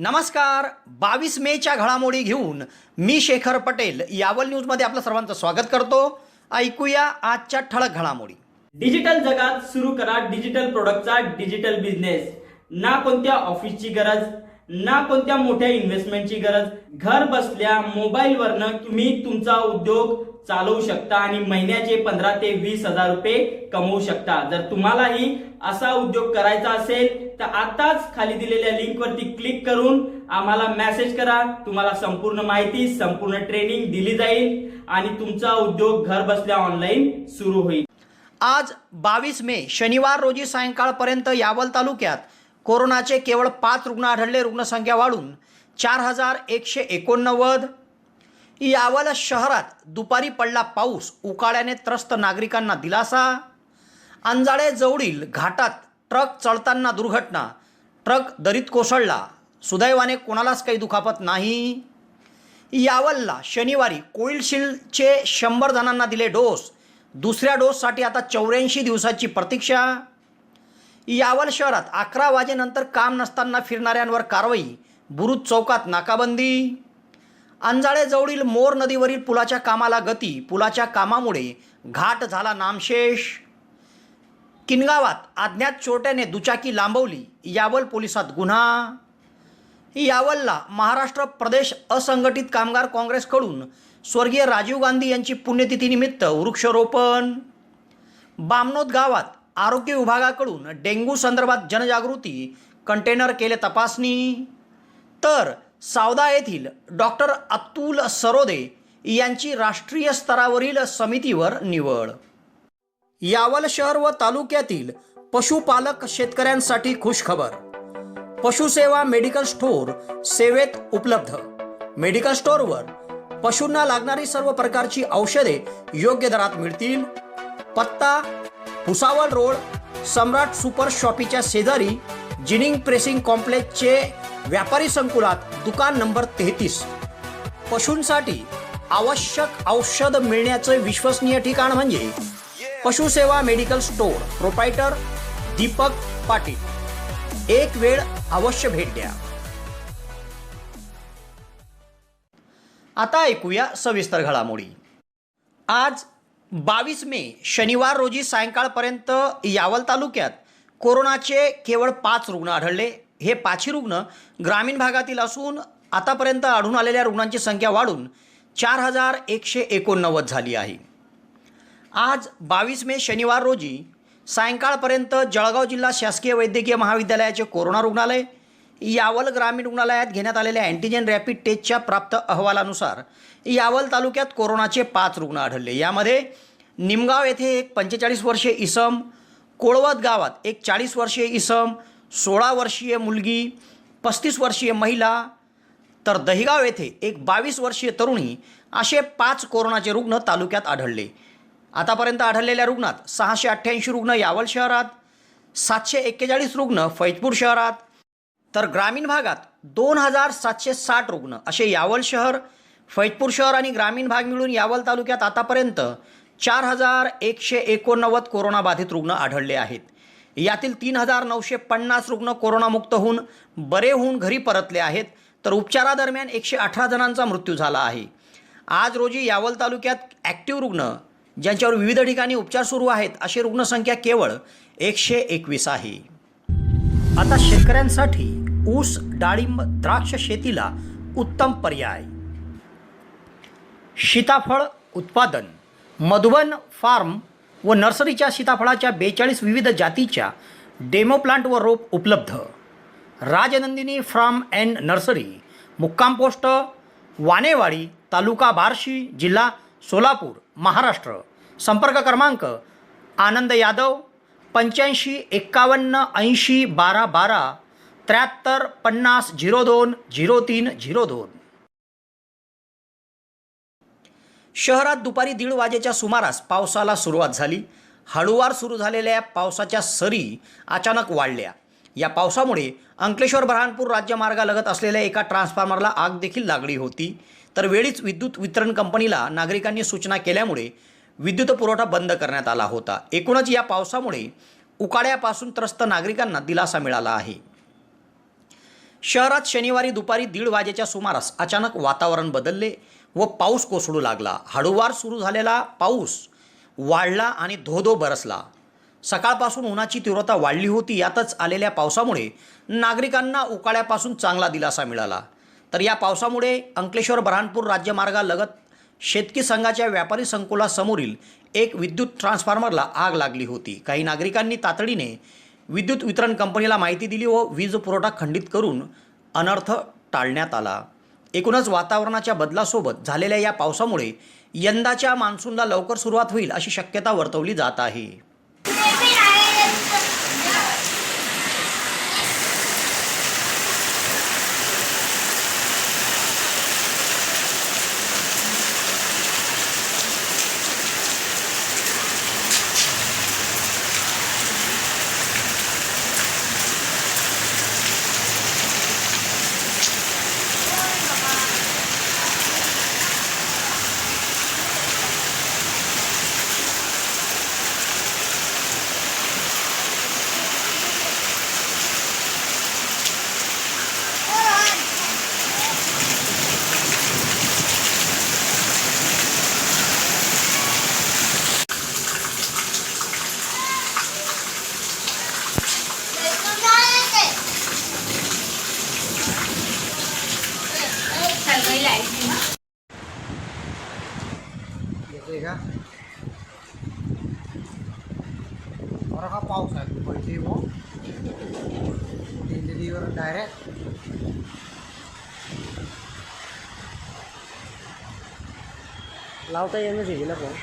नमस्कार. 22 मेच्या घडामोडी घेऊन मी शेखर पटेल यावल न्यूजमध्ये आपलं सर्वांचं स्वागत करतो. ऐकूया आजच्या ठळक घडामोडी. डिजिटल जगात सुरू करा डिजिटल प्रोडक्टचा डिजिटल बिझनेस. ना कोणत्या ऑफिसची गरज, ना कोणत्या मोठ्या इन्व्हेस्टमेंटची गरज. घर बसल्या मोबाईलवरनं तुम्ही तुमचा उद्योग चालवू शकता आणि महिन्याचे 15 ते 20 हजार रुपये कमवू शकता. जर तुम्हालाही असा उद्योग करायचा असेल तर आताच खाली दिलेल्या लिंक वरती क्लिक करून आम्हाला मेसेज करा. तुम्हाला संपूर्ण माहिती, संपूर्ण ट्रेनिंग दिली जाईल आणि तुमचा उद्योग घर बसल्या ऑनलाईन सुरू होईल. आज 22 मे शनिवार रोजी सायंकाळपर्यंत यावल तालुक्यात कोरोनाचे केवळ 5 रुग्ण आढळले. रुग्णसंख्या वाढून 4189. यावल शहरात दुपारी पडला पाऊस, उकाड्याने त्रस्त नागरिकांना दिलासा. अंजाळे जवळील घाटात ट्रक चढताना दुर्घटना, ट्रक दरीत कोसळला. सुदैवाने कोणालाच काही दुखापत नाही. यावलला शनिवारी कोविशिल्डचे 100 जणांना दिले डोस. दुसऱ्या डोससाठी आता 84 दिवसाची प्रतीक्षा. यावल शहरात 11 वाजेनंतर काम नसताना फिरणाऱ्यांवर कारवाई, बुरुज चौकात नाकाबंदी. अंजाळे जवळील मोर नदीवरील पुलाच्या कामाला गती, पुलाच्या कामामुळे घाट झाला नामशेष. किनगावात अज्ञात चोरट्याने दुचाकी लांबवली, यावल पोलिसात गुन्हा. यावलला महाराष्ट्र प्रदेश असंघटित कामगार काँग्रेसकडून स्वर्गीय राजीव गांधी यांची पुण्यतिथीनिमित्त वृक्षारोपण. बामनोद गावात आरोग्य विभागाकडून डेंग्यू संदर्भात जनजागृती, कंटेनर केले तपासणी. तर सावदा येथील डॉक्टर अतुल सरोदे यांची राष्ट्रीय स्तरावरील समितीवर निवड. यावल शहर व तालुक्यातील पशुपालक शेतकऱ्यांसाठी खुशखबर. पशुसेवा मेडिकल स्टोअर सेवेत उपलब्ध. मेडिकल स्टोअरवर पशूंना लागणारी सर्व प्रकारची औषधे योग्य दरात मिळतील. पत्ता भुसावळ रोड, सम्राट सुपर शॉपीच्या शेजारी, जिनिंग प्रेसिंग कॉम्प्लेक्सचे व्यापारी संकुलात, दुकान नंबर 33. पशूंसाठी आवश्यक औषध मिळण्याचे विश्वसनीय ठिकाण म्हणजे पशुसेवा medical store. Proprietor Deepak Patil. एक वेळ अवश्य भेट द्या. आता ऐकूया सविस्तर घडामोडी. आज 22 मे शनिवार रोजी सायंकाळपर्यंत यावल तालुक्यात कोरोनाचे केवळ 5 रुग्ण आढळले. हे 5ही रुग्ण ग्रामीण भागातील असून आतापर्यंत आढळून आलेल्या रुग्णांची संख्या वाढून 4189 झाली आहे. आज 22 मे शनिवार रोजी सायंकाळपर्यंत जळगाव जिल्हा शासकीय वैद्यकीय महाविद्यालयाचे कोरोना रुग्णालय, यावल ग्रामीण रुग्णालयात घेण्यात आलेल्या अँटीजेन रॅपिड टेस्टच्या प्राप्त अहवालानुसार यावल तालुक्यात कोरोनाचे 5 रुग्ण आढळले. यामध्ये निमगाव येथे एक 45 वर्षीय इसम, कोळवत गावात एक 40 वर्षीय इसम, 16 वर्षीय मुलगी, 35 वर्षीय महिला, तर दहिगाव येथे एक 22 वर्षीय तरुणी असे 5 कोरोनाचे रुग्ण तालुक्यात आढळले. आतापर्यंत आढळलेल्या रुग्णात 688 रुग्ण यावल शहरात, 741 रुग्ण फैजपूर शहरात, तर ग्रामीण भागात 2760 रुग्ण असे यावल शहर, फैजपूर शहर आणि ग्रामीण भाग मिळून यावल तालुक्यात आतापर्यंत 4189 कोरोनाबाधित रुग्ण आढळले आहेत. यातील 3950 रुग्ण कोरोनामुक्त होऊन बरे होऊन घरी परतले आहेत, तर उपचारादरम्यान 118 जणांचा मृत्यू झाला आहे. आज रोजी यावल तालुक्यात ॲक्टिव्ह रुग्ण ज्यांच्यावर विविध ठिकाणी उपचार सुरू आहेत अशी रुग्णसंख्या केवळ 121 आहे. आता शेतकऱ्यांसाठी ऊस, डाळिंब, द्राक्ष शेतीला उत्तम पर्याय. सीताफळ उत्पादन. मधुबन फार्म व नर्सरीच्या सीताफळाच्या 42 विविध जातीच्या डेमो प्लांट व रोप उपलब्ध. राजनंदिनी फार्म अँड नर्सरी, मुक्काम पोस्ट वानेवाडी, तालुका बार्शी, जिल्हा सोलापूर, महाराष्ट्र. संपर्क क्रमांक आनंद यादव 85 51 80 12 12 73 50 02 03 02. शहरात दुपारी 1:30 वाजेच्या सुमारास पावसाला सुरुवात झाली. हळूवार सुरू झालेल्या पावसाच्या सरी अचानक वाढल्या. या पावसामुळे अंकलेश्वर बऱ्हाणपूर राज्यमार्गालगत असलेल्या एका ट्रान्सफॉर्मरला आग देखील लागली होती. तर वेळीच विद्युत वितरण कंपनीला नागरिकांनी सूचना केल्यामुळे विद्युत पुरवठा बंद करण्यात आला होता. एकूणच या पावसामुळे उकाड्यापासून त्रस्त नागरिकांना दिलासा मिळाला आहे. शहरात शनिवारी दुपारी 1:30 वाजेच्या सुमारास अचानक वातावरण बदलले व पाऊस कोसळू लागला. हळूवार सुरू झालेला पाऊस वाढला आणि धो-धो बरसला. सकाळपासून उन्हाची तीव्रता वाढली होती. यातच आलेल्या पावसामुळे नागरिकांना उकाड्यापासून चांगला दिलासा मिळाला. तर या पावसामुळे अंकलेश्वर बऱ्हाणपूर राज्यमार्गालगत शेतकी संघाच्या व्यापारी संकुलासमोरील एक विद्युत ट्रान्सफॉर्मरला आग लागली होती. काही नागरिकांनी तातडीने विद्युत वितरण कंपनीला माहिती दिली व वीज पुरवठा खंडित करून अनर्थ टाळण्यात आला. एकूणच वातावरणाच्या बदलासोबत झालेल्या या पावसामुळे यंदाच्या मान्सूनला लवकर सुरुवात होईल अशी शक्यता वर्तवली जात आहे. येते का बरं का पाऊस आहे पडते मग दिल्लीवर डायरेक्ट लावता येणं शिकला पण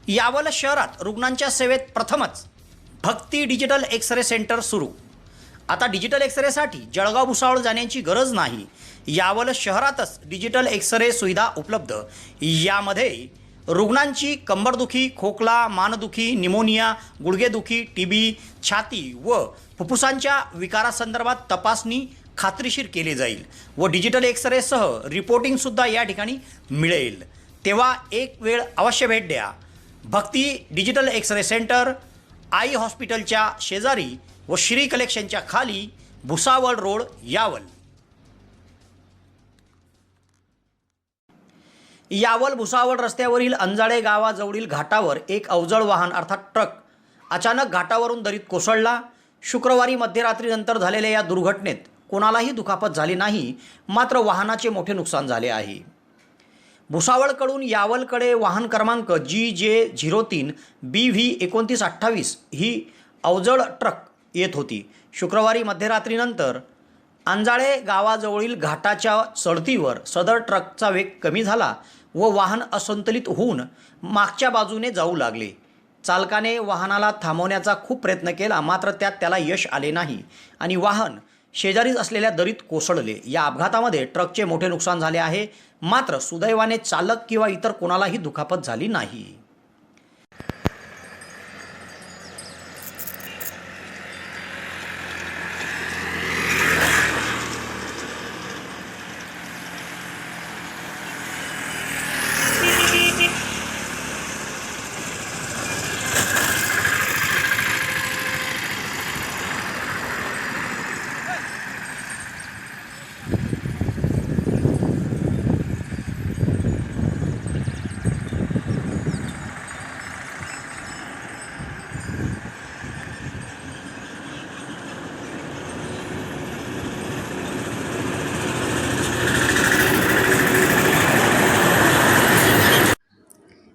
यावल शहरात रुग्णांच्या सेवेत प्रथमच भक्ती डिजिटल एक्स-रे सेंटर सुरू. आता डिजिटल एक्स-रेसाठी जळगाव भुसावळ जाण्याची गरज नाही. यावल शहरातच डिजिटल एक्स-रे सुविधा उपलब्ध. यामध्ये रुग्णांची कंबरदुखी, खोकला, मानदुखी, निमोनिया, गुडघेदुखी, टीबी, छाती व फुफ्फुसांच्या विकारासंदर्भात तपासणी खात्रीशीर केली जाईल व डिजिटल एक्स-रेसह रिपोर्टिंगसुद्धा या ठिकाणी मिळेल. तेव्हा एक वेळ अवश्य भेट द्या. भक्ती डिजिटल एक्स-रे सेंटर, आई हॉस्पिटलच्या शेजारी व श्री कलेक्शनच्या खाली, भुसावळ रोड, यावल. यावल भुसावळ रस्त्यावरील अंजाळे गावाजवळील घाटावर एक अवजड वाहन अर्थात ट्रक अचानक घाटावरून दरीत कोसळला. शुक्रवारी मध्यरात्रीनंतर झालेल्या या दुर्घटनेत कोणालाही दुखापत झाली नाही, मात्र वाहनाचे मोठे नुकसान झाले आहे. भुसावळकडून यावलकडे वाहन क्रमांक GJ03 BV 2928 ही अवजड ट्रक येत होती. शुक्रवारी मध्यरात्रीनंतर अंजाळे गावाजवळील घाटाच्या चढतीवर सदर ट्रकचा वेग कमी झाला व वाहन असंतुलित होऊन मागच्या बाजूने जाऊ लागले. चालकाने वाहनाला थांबवण्याचा खूप प्रयत्न केला, मात्र त्यात त्याला यश आले नाही आणि वाहन शेजारीच असलेल्या दरीत कोसळले. या अपघातामध्ये ट्रकचे मोठे नुकसान झाले आहे, मात्र सुदैवाने चालक किंवा इतर कोणालाही दुखापत झाली नाही.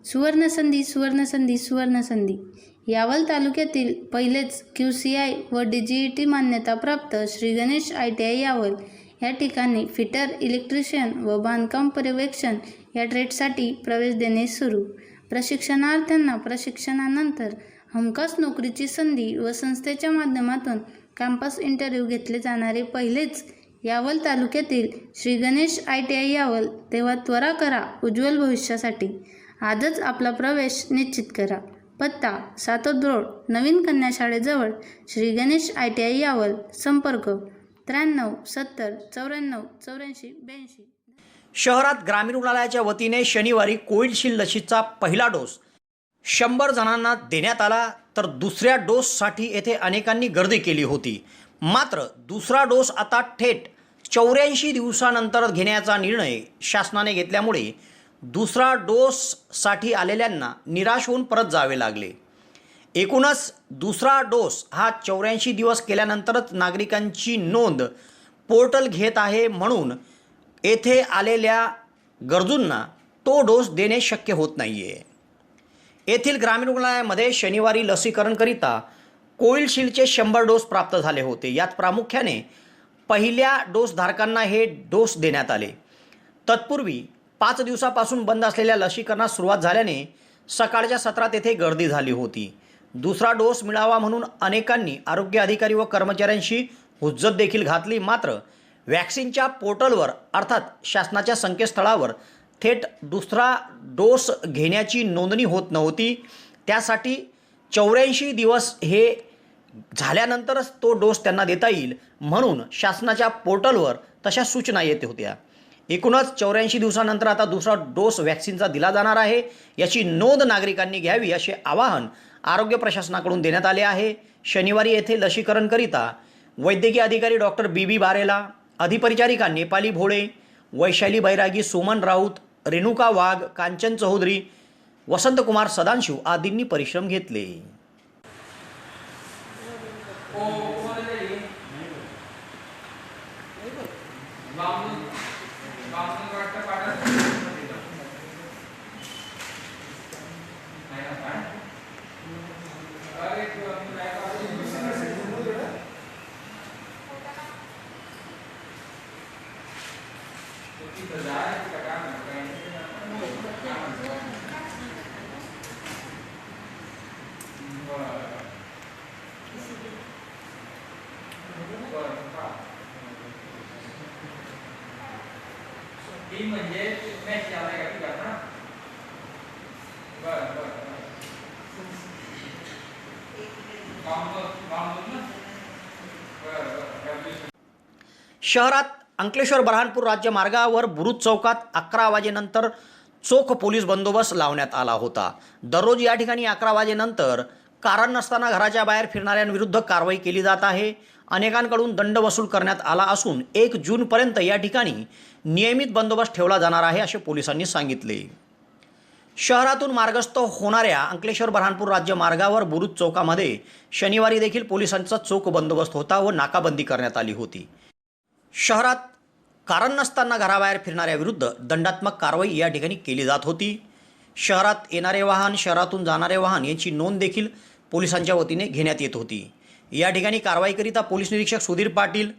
सुवर्णसंधी सुवर्णसंधी सुवर्णसंधी. यावल तालुक्यातील पहिलेच QCI व DGET मान्यताप्राप्त श्री गणेश ITI यावल या ठिकाणी फिटर, इलेक्ट्रिशियन व बांधकाम पर्यवेक्षण या ट्रेडसाठी प्रवेश देणे सुरू. प्रशिक्षणार्थ्यांना प्रशिक्षणानंतर हमखास नोकरीची संधी व संस्थेच्या माध्यमातून कॅम्पस इंटरव्ह्यू घेतले जाणारे पहिलेच यावल तालुक्यातील श्री गणेश ITI यावल. तेव्हा त्वरा करा उज्ज्वल भविष्यासाठी. आजच आपला प्रवेश निश्चित करा. पत्ता सातोद रोड, नवीन कन्या शाळेजवळ, श्री गणेश ITI यावल. संपर्क 93 70 94 84 82. शहरात ग्रामीण रुग्णालयाच्या वतीने शनिवारी कोविशिल्ड लसीचा पहिला डोस 100 जणांना देण्यात आला, तर दुसऱ्या डोससाठी येथे अनेकांनी गर्दी केली होती. मात्र दुसरा डोस आता थेट 84 दिवसानंतर घेण्याचा निर्णय शासनाने घेतल्यामुळे दुसरा डोससाठी आलेल्यांना निराश होऊन परत जावे लागले. एकूणच दुसरा डोस हा 84 दिवस केल्यानंतरच नागरिकांची नोंद पोर्टल घेत आहे, म्हणून येथे आलेल्या गरजूंना तो डोस देणे शक्य होत नाही आहे. येथील ग्रामीण रुग्णालयामध्ये शनिवारी लसीकरणकरिता कोविशिल्डचे 100 डोस प्राप्त झाले होते. यात प्रामुख्याने पहिल्या डोसधारकांना हे डोस देण्यात आले. तत्पूर्वी 5 दिवसापासून बंद असलेल्या लसीकरणास सुरुवात झाल्याने सकाळच्या सत्रात येथे गर्दी झाली होती. दुसरा डोस मिळावा म्हणून अनेकांनी आरोग्य अधिकारी व कर्मचाऱ्यांशी हुज्जत देखील घातली. मात्र वॅक्सिनच्या पोर्टलवर अर्थात शासनाच्या संकेतस्थळावर थेट दुसरा डोस घेण्याची नोंदणी होत नव्हती. त्यासाठी 84 दिवस हे झाल्यानंतरच तो डोस त्यांना देता येईल म्हणून शासनाच्या पोर्टलवर तशा सूचना येत होत्या. एकूणच 84 दिवसानंतर आता दुसरा डोस वॅक्सिनचा दिला जाणार आहे. याची नोंद नागरिकांनी घ्यावी असे आवाहन आरोग्य प्रशासनाकडून देण्यात आले आहे. शनिवारी येथे लसीकरणकरिता वैद्यकीय अधिकारी डॉक्टर BB बारेला, अधिपरिचारिका नेपाली भोळे, वैशाली बैरागी, सुमन राऊत, रेणुका वाघ, कांचन चौधरी, वसंतकुमार सदाशिव आदींनी परिश्रम घेतले. टीम म्हणजे मॅच लावलाय का तुला ना? बरं बरं शहरात अंकलेश्वर बऱ्हाणपूर राज्य मार्गावर बुरुज चौकात 11 वाजेनंतर चोख पोलीस बंदोबस्त लावण्यात आला होता. दररोज या ठिकाणी 11 वाजेनंतर कारण नसताना घराच्या बाहेर फिरणाऱ्यांविरुद्ध कारवाई केली जात आहे. अनेकांकडून दंड वसूल करण्यात आला असून 1 जूनपर्यंत या ठिकाणी नियमित बंदोबस्त ठेवला जाणार आहे असे पोलिसांनी सांगितले. शहरातून मार्गस्थ होणाऱ्या अंकलेश्वर बऱ्हाणपूर राज्य मार्गावर बुरुज चौकामध्ये शनिवारी देखील पोलिसांचा चोख बंदोबस्त होता व नाकाबंदी करण्यात आली होती. शहरात कारण नसताना घराबाहेर फिरणाऱ्याविरुद्ध दंडात्मक कारवाई या ठिकाणी केली जात होती. शहरात येणारे वाहन, शहरातून जाणारे वाहन यांची नोंद देखील पोलिसांच्या वतीने घेण्यात येत होती. या ठिकाणी कारवाईकरिता पोलीस निरीक्षक सुधीर पाटील,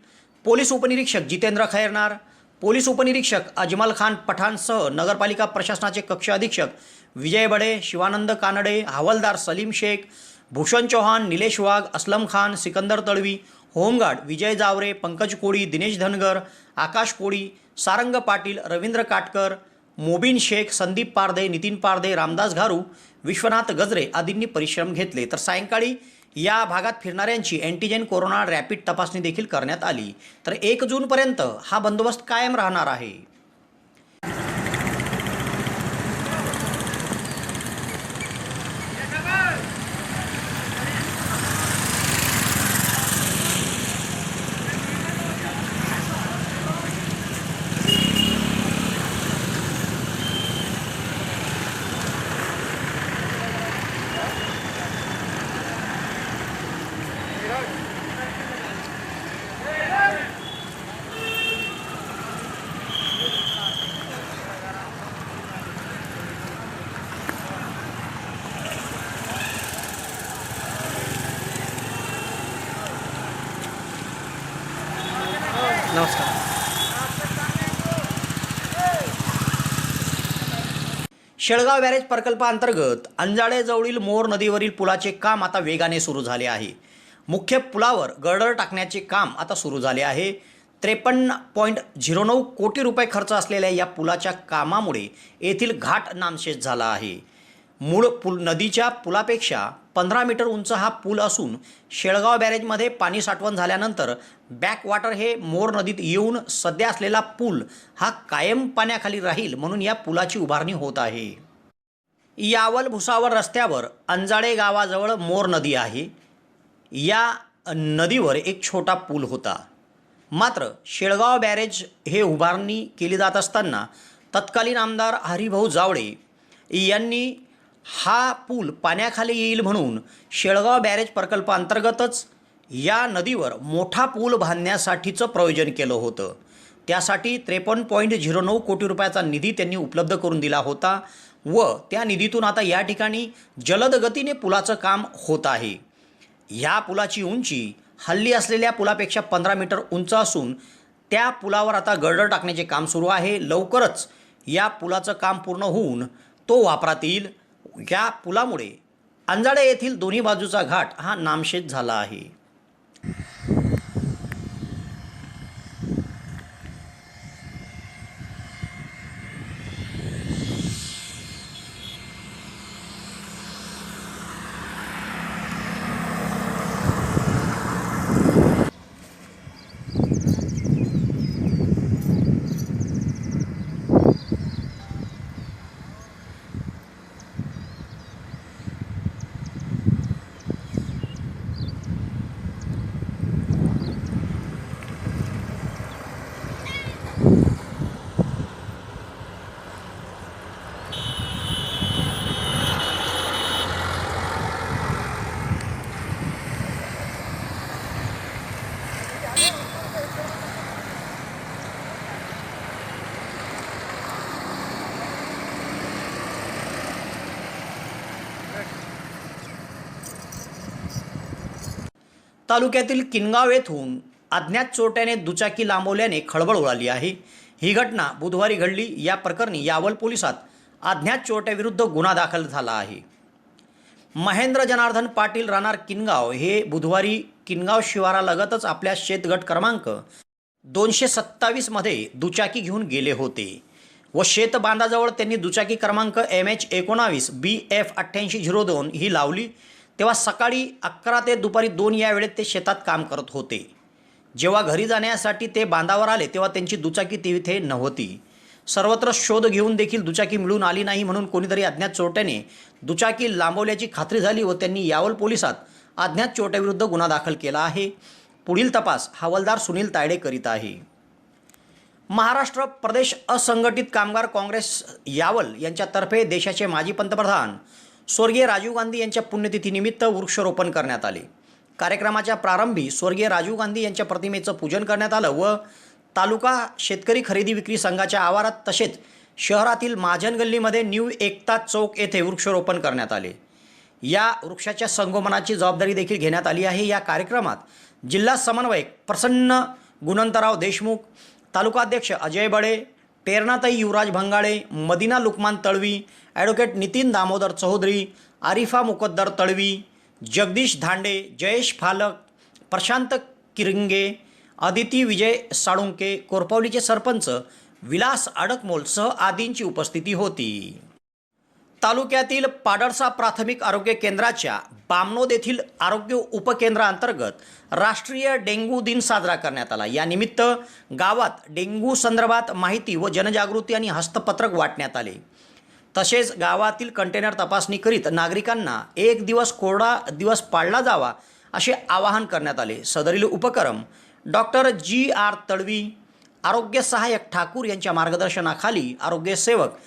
पोलीस उपनिरीक्षक जितेंद्र खैरनार, पोलीस उपनिरीक्षक अजमल खान पठाणसह नगरपालिका प्रशासनाचे कक्ष अधीक्षक विजय बडे, शिवानंद कानडे, हवालदार सलीम शेख, भूषण चौहान, निलेश वाघ, असलम खान, सिकंदर तळवी, होमगार्ड विजय जावरे, पंकज कोळी, दिनेश धनगर, आकाश कोळी, सारंग पाटील, रवींद्र काटकर, मोबिन शेख, संदीप पारदे, नितीन पारदे, रामदास घारू, विश्वनाथ गजरे आदींनी परिश्रम घेतले. तर सायंकाळी या भागात फिरणाऱ्यांची अँटीजेन कोरोना रॅपिड तपासणी देखील करण्यात आली. तर 1 जूनपर्यंत हा बंदोबस्त कायम राहणार आहे. शेळगाव बॅरेज प्रकल्पाअंतर्गत अंजाळेजवळील मोर नदीवरील पुलाचे काम आता वेगाने सुरू झाले आहे. मुख्य पुलावर गर्डर टाकण्याचे काम आता सुरू झाले आहे. 53.09 कोटी रुपये खर्च असलेल्या या पुलाच्या कामामुळे येथील घाट नामशेष झाला आहे. मूळ नदीच्या पुलापेक्षा 15 मीटर उंच हा पूल असून शेळगाव बॅरेजमध्ये पाणी साठवण झाल्यानंतर बॅकवॉटर हे मोर नदीत येऊन सध्या असलेला पूल हा कायम पाण्याखाली राहील म्हणून या पुलाची उभारणी होत आहे. यावल भुसावळ रस्त्यावर अंजाळे गावाजवळ मोर नदी आहे. या नदीवर एक छोटा पूल होता. मात्र शेळगाव बॅरेज हे उभारणी केली जात असताना तत्कालीन आमदार हरिभाऊ जावळे यांनी हा पूल पाण्याखाली येईल म्हणून शेळगाव बॅरेज प्रकल्पाअंतर्गतच या नदीवर मोठा पूल बांधण्यासाठीचं प्रयोजन केलं होतं. त्यासाठी 53.09 कोटी रुपयाचा निधी त्यांनी उपलब्ध करून दिला होता व त्या निधीतून आता या ठिकाणी जलद गतीने पुलाचं काम होत आहे. ह्या पुलाची उंची हल्ली असलेल्या पुलापेक्षा 15 मीटर उंच असून त्या पुलावर आता गर्डर टाकण्याचे काम सुरू आहे. लवकरच या पुलाचं काम पूर्ण होऊन तो वापरात येईल. या पुलामुळे अंजाळे येथील दोन्ही बाजूचा घाट हा नामशेष झाला आहे. तालुक्यातील किनगाव येथून अज्ञात चोरट्याने दुचाकी लांबवल्याने खळबळ उडाली आहे. ही घटना बुधवारी घडली. या प्रकरणी यावल पोलिसात अज्ञात चोरट्याविरुद्ध गुन्हा दाखल झाला आहे. महेंद्र जनार्दन पाटील राहणार किनगाव हे बुधवारी किनगाव शिवारालगतच आपल्या शेतगट क्रमांक 227 मध्ये दुचाकी घेऊन गेले होते व शेत बांधाजवळ त्यांनी दुचाकी क्रमांक MH19 BF 8802 ही लावली. तेव्हा सकाळी 11 ते दुपारी 2 या वेळेत ते शेतात काम करत होते. जेव्हा घरी जाण्यासाठी ते बांधावर आले तेव्हा त्यांची दुचाकी तिथे नव्हती. सर्वत्र शोध घेऊन देखील दुचाकी मिळून आली नाही म्हणून कोणीतरी अज्ञात चोरट्याने दुचाकी लांबवल्याची खात्री झाली व त्यांनी यावल पोलिसात अज्ञात चोरट्याविरुद्ध गुन्हा दाखल केला आहे. पुढील तपास हवालदार सुनील तायडे करीत आहे. महाराष्ट्र प्रदेश असंघटित कामगार काँग्रेस यावल यांच्यातर्फे देशाचे माजी पंतप्रधान स्वर्गीय राजीव गांधी यांच्या पुण्यतिथीनिमित्त वृक्षारोपण करण्यात आले. कार्यक्रमाच्या प्रारंभी स्वर्गीय राजीव गांधी यांच्या प्रतिमेचं पूजन करण्यात आलं व तालुका शेतकरी खरेदी विक्री संघाच्या आवारात तसेच शहरातील महाजन गल्लीमध्ये न्यू एकता चौक येथे वृक्षारोपण करण्यात आले. या वृक्षाच्या संगोपनाची जबाबदारी देखील घेण्यात आली आहे. या कार्यक्रमात जिल्हा समन्वयक प्रसन्न गुणवंतराव देशमुख, तालुकाध्यक्ष अजय बळे, प्रेरणाताई युवराज भंगाळे, मदिना लुकमान तळवी, ॲडव्होकेट नितीन दामोदर चौधरी, आरिफा मुकद्दर तळवी, जगदीश धांडे, जयेश फालक, प्रशांत किरंगे, अदिती विजय साळुंके, कोरपावलीचे सरपंच विलास अडकमोल सह आदींची उपस्थिती होती. तालुक्यातील पाडळसा प्राथमिक आरोग्य केंद्राच्या बामनोद येथील आरोग्य उपकेंद्रांतर्गत राष्ट्रीय डेंग्यू दिन साजरा करण्यात आला. या निमित्त गावात डेंग्यू संदर्भात माहिती व जनजागृती आणि हस्तपत्रक वाटण्यात आले. तसेच गावातील कंटेनर तपासणी करीत नागरिकांना एक दिवस कोरडा दिवस पाळला जावा असे आवाहन करण्यात आले. सदरील उपक्रम डॉक्टर GR तळवी, आरोग्य सहाय्यक ठाकूर यांच्या मार्गदर्शनाखाली आरोग्यसेवक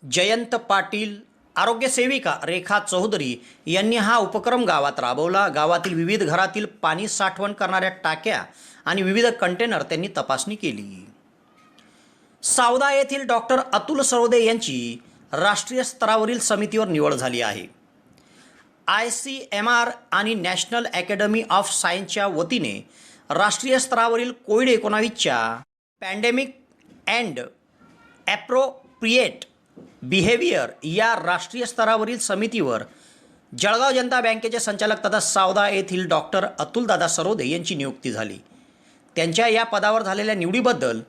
जयंत पाटील, आरोग्यसेविका रेखा चौधरी यांनी हा उपक्रम गावात राबवला. गावातील विविध घरातील पाणी साठवण करणाऱ्या टाक्या आणि विविध कंटेनर त्यांनी तपासणी केली. सावदा येथील डॉक्टर अतुल सरोदे यांची राष्ट्रीय स्तरावरील समितीवर निवड झाली आहे. ICMR आणि नॅशनल अकॅडमी ऑफ सायन्सच्या वतीने राष्ट्रीय स्तरावरील कोविड-19च्या पॅन्डेमिक अँड ॲप्रोप्रिएट बिहेवियर या राष्ट्रीय स्तरावरील समितीवर जळगाव जनता बँकेचे संचालक तथा सावदा येथील डॉक्टर अतुलदादा सरोदे यांची नियुक्ती झाली. त्यांच्या या पदावर झालेल्या निवडीबद्दल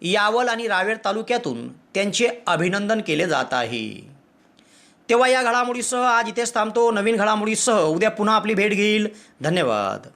यावल आणि रावेर तालुक्यातून त्यांचे अभिनंदन केले जात आहे. तेव्हा या घडामोडीसह आज इथेच थांबतो. नवीन घडामोडीसह उद्या पुन्हा आपली भेट घेईल. धन्यवाद.